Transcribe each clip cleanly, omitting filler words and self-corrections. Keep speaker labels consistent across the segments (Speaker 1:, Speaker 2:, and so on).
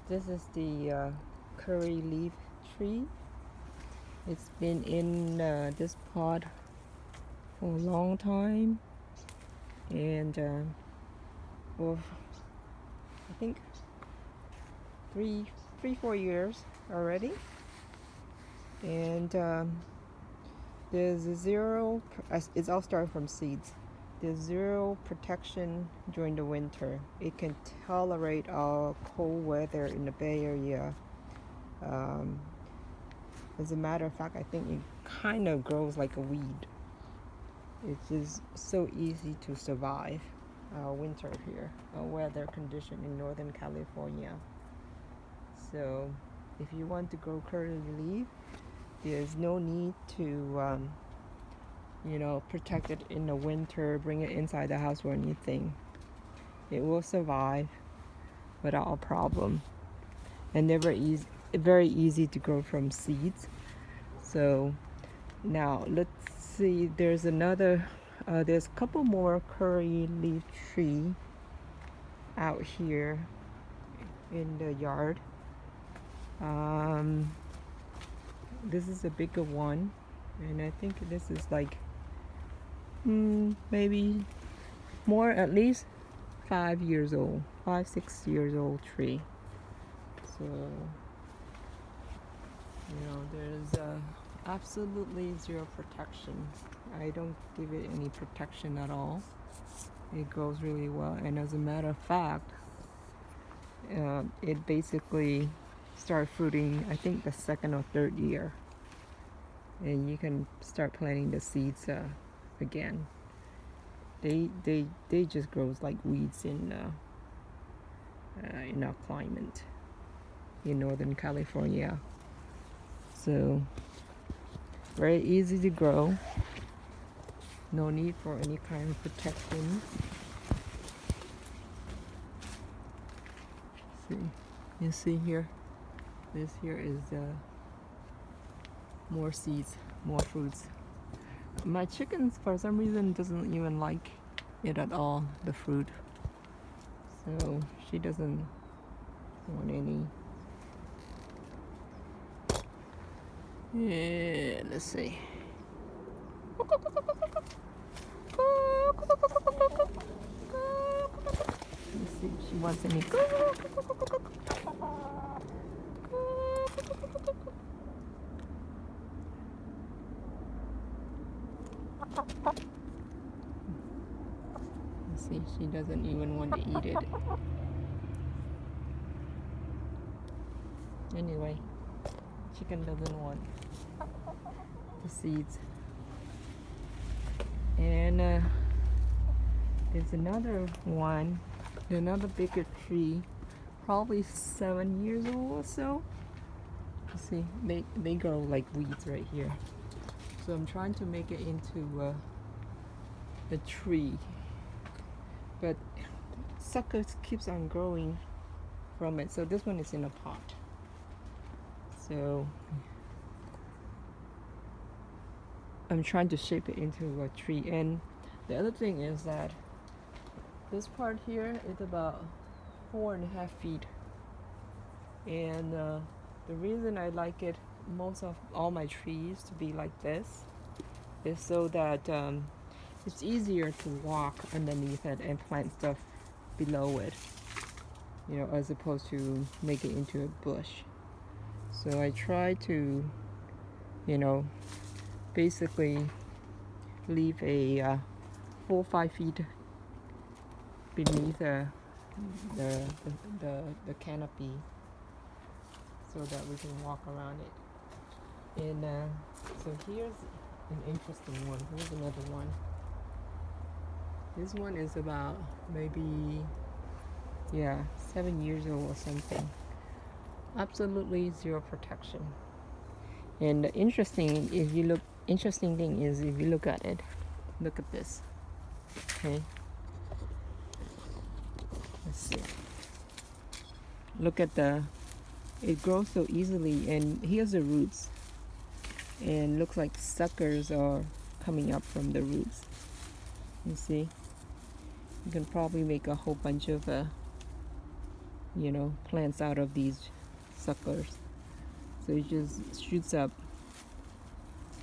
Speaker 1: This is the curry leaf tree. It's been in this pot for a long time, and for I think three, 4 years already. And there's zero. It's all starting from seeds. There's zero protection during the winter. It can tolerate all cold weather in the Bay Area. Um, as a matter of fact, I think it kind of grows like a weed. It's just so easy to survive winter here, weather condition in Northern California. So if you want to grow curly leaf, there's no need to protect it in the winter, bring it inside the house or anything. It will survive without a problem. And they're very easy to grow from seeds. So now let's see, there's a couple more curry leaf tree out here in the yard. This is a bigger one, and I think this is like maybe more, at least 5 years old, 5, 6 years old tree. So there's absolutely zero protection. I don't give it any protection at all. It grows really well, and as a matter of fact, it basically starts fruiting, I think, the second or third year, and you can start planting the seeds again. They just grows like weeds in our climate in Northern California. So very easy to grow. No need for any kind of protection. See, you see here. This here is more seeds, more fruits. My chickens, for some reason, doesn't even like it at all, the fruit. So she doesn't want any. Yeah, let's see. Let's see if she wants any. Let's see, she doesn't even want to eat it. Anyway, chicken doesn't want the seeds. And there's another one, another bigger tree, probably 7 years old or so. You see, they grow like weeds right here. So I'm trying to make it into a tree, but suckers keeps on growing from it. So this one is in a pot. So I'm trying to shape it into a tree. And the other thing is that this part here is about 4.5 feet. And the reason I like it, most of all my trees to be like this, is so that it's easier to walk underneath it and plant stuff below it, as opposed to make it into a bush. So I try to, basically leave a full 5 feet beneath the canopy, so that we can walk around it. And so here's an interesting one. Here's another one. This one is about maybe 7 years old or something. Absolutely zero protection. And the interesting thing is, if you look at it, look at this. Okay. Let's see. Look at it grows so easily, and here's the roots. And looks like suckers are coming up from the roots. You see? You can probably make a whole bunch of plants out of these suckers. So it just shoots up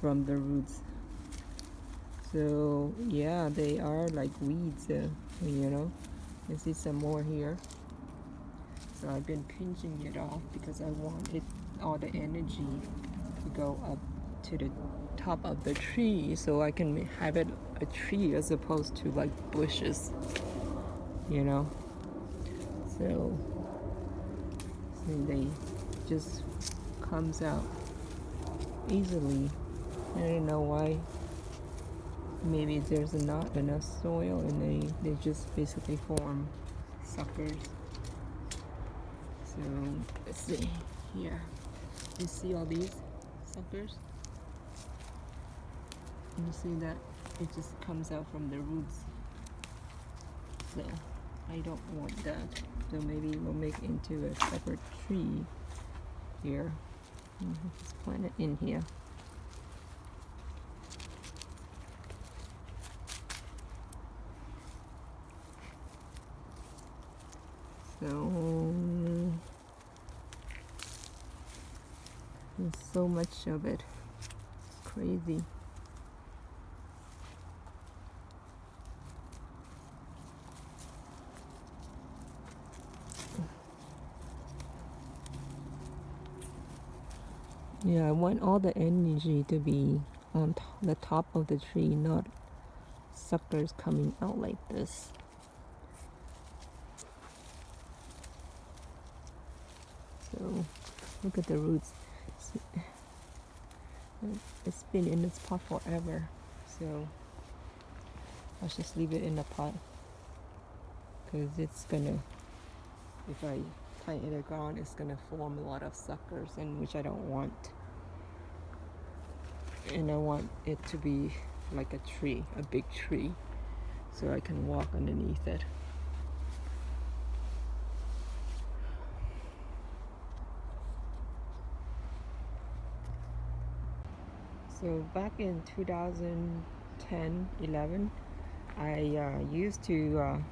Speaker 1: from the roots. So yeah, they are like weeds, you see some more here. So I've been pinching it off because I want all the energy to go up to the top of the tree so I can have it a tree as opposed to like bushes, you know. So see, they just comes out easily. I don't know why. Maybe there's not enough soil and they just basically form suckers. So let's see here. You see all these suckers? And you see that it just comes out from the roots. So I don't want that. So maybe we'll make it into a separate tree here. Just plant it in here. So there's so much of it. It's crazy. Yeah, I want all the energy to be on the top of the tree, not suckers coming out like this. So look at the roots. It's been in this pot forever. So I'll just leave it in the pot because it's gonna, if I plant it in the ground, it's gonna form a lot of suckers, and which I don't want. And I want it to be like a tree, a big tree, so I can walk underneath it. So back in 2010, 11, I used to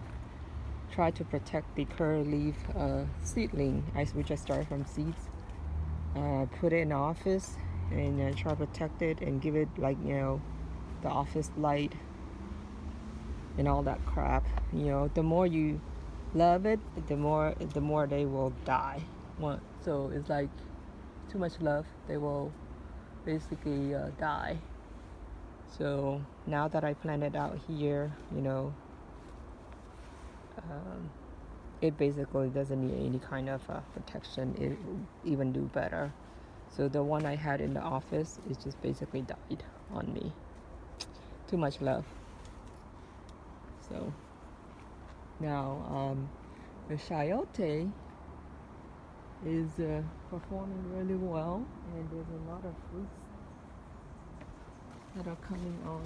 Speaker 1: try to protect the curly leaf seedling, which I started from seeds. Put it in the office and try to protect it and give it like the office light and all that crap. The more you love it, the more they will die. So it's like too much love, they will basically die. So now that I planted out here, it basically doesn't need any kind of protection. It will even do better. So the one I had in the office is just basically died on me. Too much love. So now the chayote is performing really well, and there's a lot of fruits that are coming on.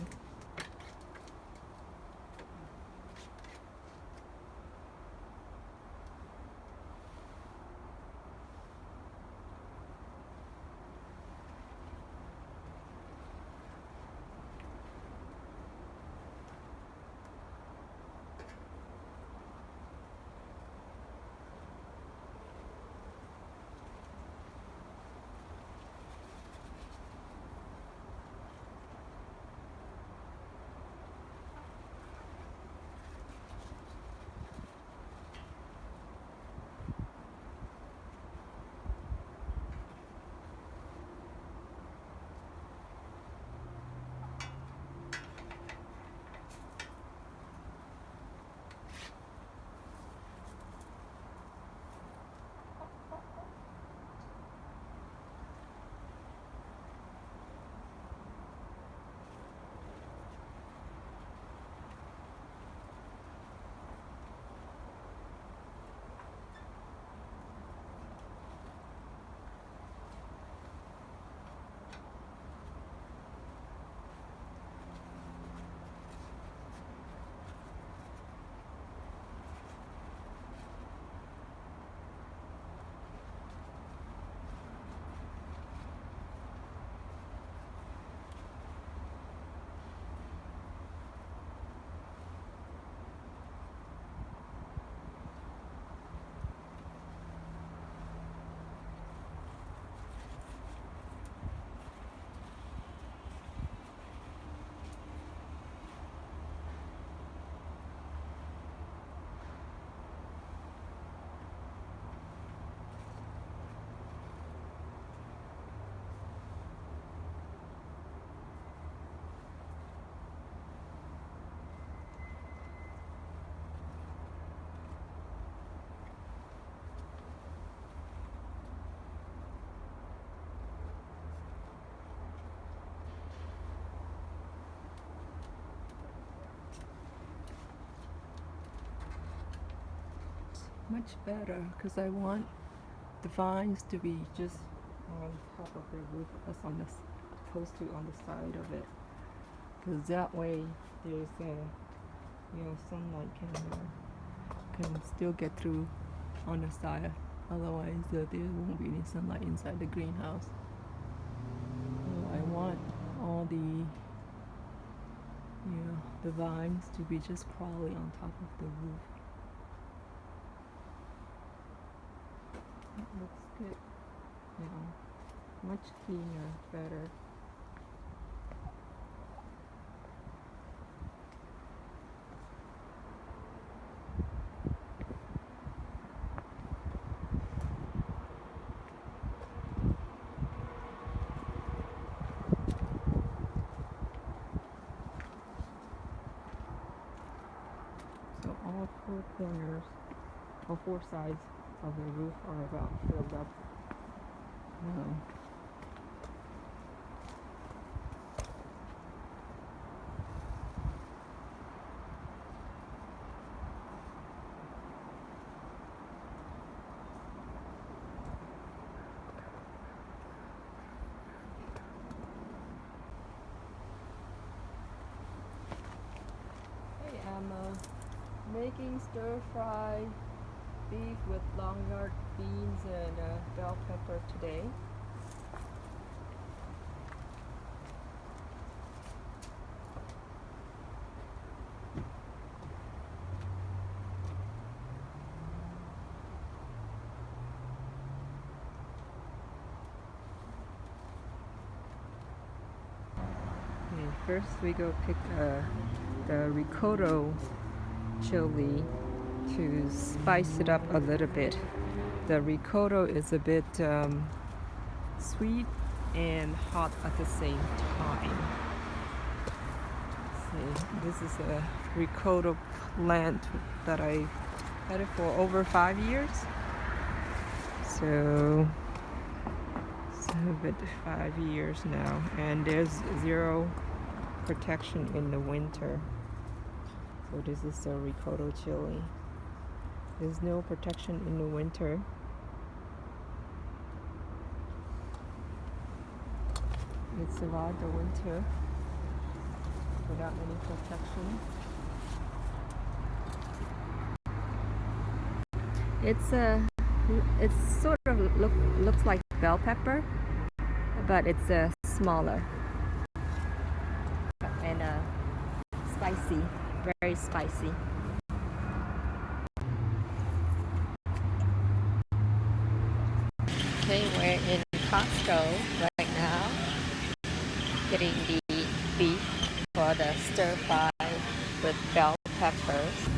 Speaker 1: much better because I want the vines to be just on top of the roof as on the opposed to on the side of it, because that way there's sunlight can still get through on the side. Otherwise there won't be any sunlight inside the greenhouse. So I want all the vines to be just crawling on top of the roof. It looks good. Much cleaner, better. So all four corners, or four sides of the roof are about filled up. Hey, I'm making stir-fry beef with long-yard beans and bell pepper today. Okay, first we go pick the ricotta chili to spice it up a little bit. The ricotta is a bit sweet and hot at the same time. See, this is a ricotta plant that I had it for over 5 years. So it's been 5 years now, and there's zero protection in the winter. So this is the ricotta chili. There's no protection in the winter. It survived the winter without any protection. It's sort of looks like bell pepper, but it's smaller and spicy, very spicy. Okay, we're in Costco right now, getting the beef for the stir fry with bell peppers.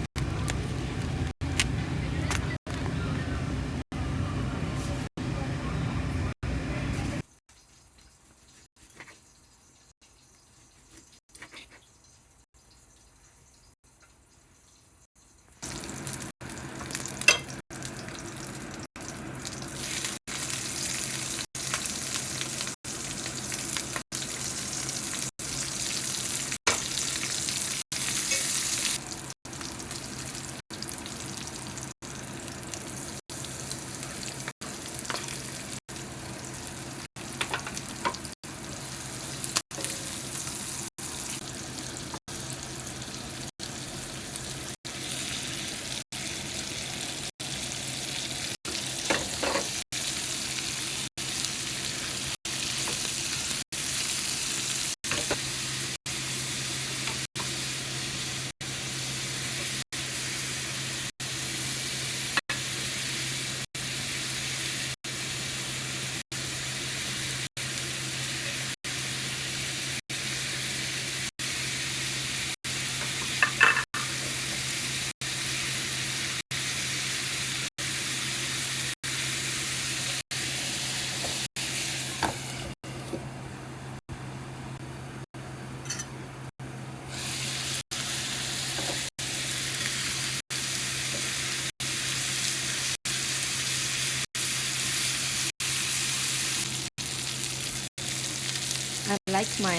Speaker 1: I like my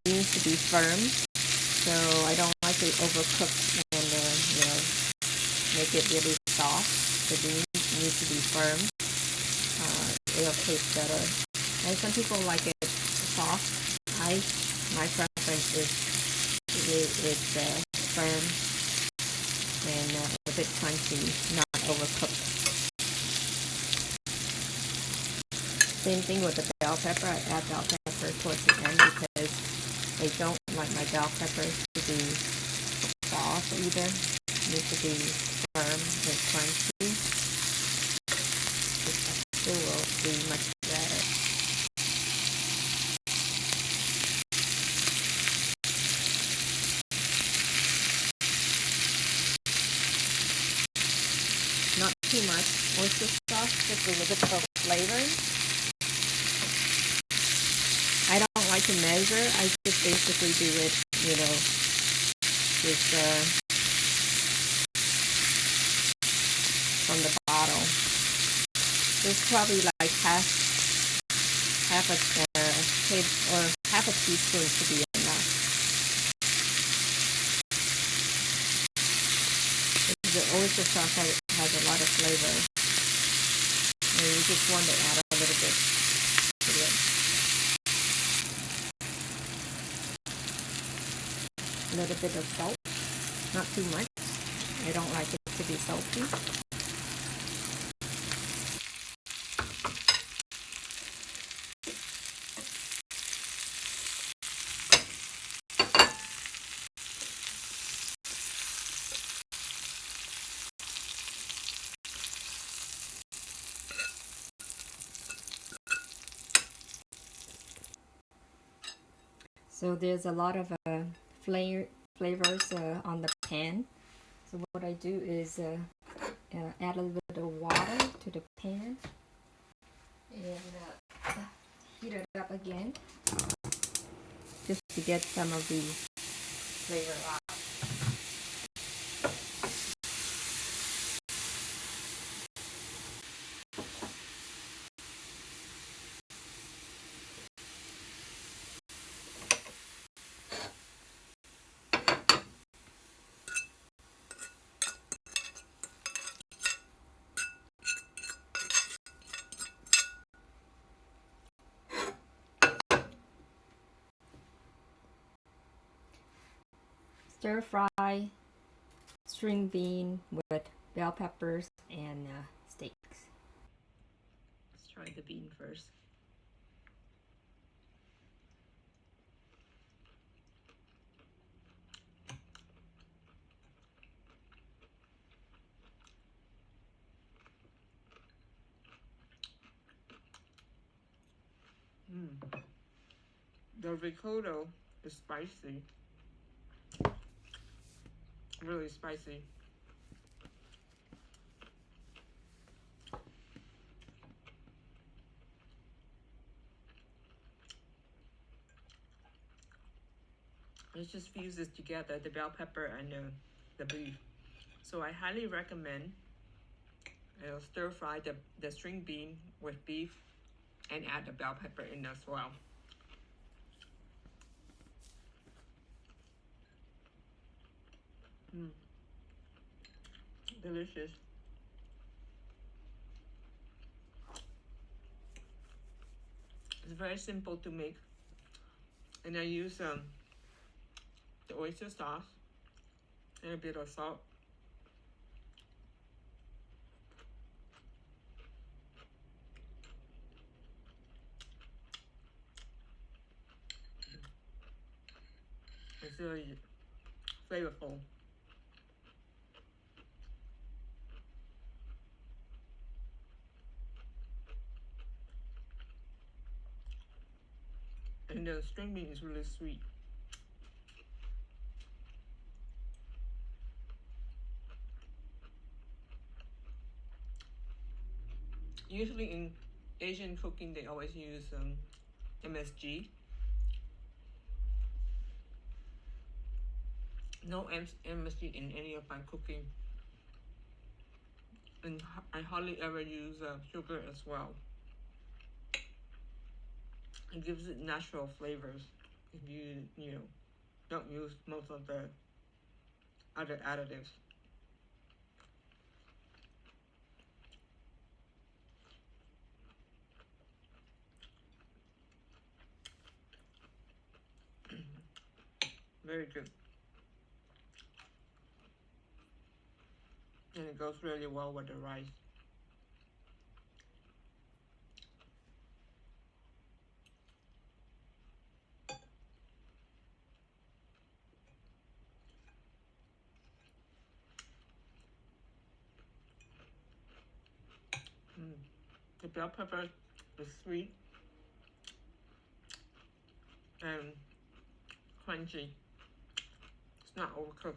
Speaker 1: beans to be firm, so I don't like it overcooked and make it really soft. The beans need to be firm. It'll taste better. And some people like it soft. My preference is it's firm and a bit crunchy, not overcooked. Same thing with the bell pepper. I add bell pepper towards the end because I don't like my bell peppers to be soft either. It needs to be firm and crunchy. The texture will be much better. Not too much oyster sauce, just a little bit of flavor. I don't like to measure. I just basically do it, just from the bottle. There's probably like half a table or half a teaspoon to be enough. The oyster sauce has a lot of flavor, and you just want to add a little bit to it. A little bit of salt, not too much. I don't like it to be salty. So there's a lot of flavors on the pan. So what I do is add a little bit of water to the pan and heat it up again just to get some of the flavor out. Stir fry string bean with bell peppers and steaks. Let's try the bean first. The ricotta is spicy. Really spicy. It just fuses together, the bell pepper and the beef. So I highly recommend stir fry the string bean with beef and add the bell pepper in as well. Delicious. It's very simple to make, and I use the oyster sauce and a bit of salt. It's really flavorful. And the string bean is really sweet. Usually in Asian cooking, they always use MSG. No MSG in any of my cooking. And I hardly ever use sugar as well. It gives it natural flavors if you don't use most of the other additives.
Speaker 2: very good. And it goes really well with the rice. The bell pepper is sweet and crunchy. It's not overcooked.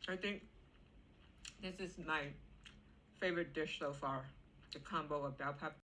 Speaker 2: I think this is my favorite dish so far. The combo of bell pepper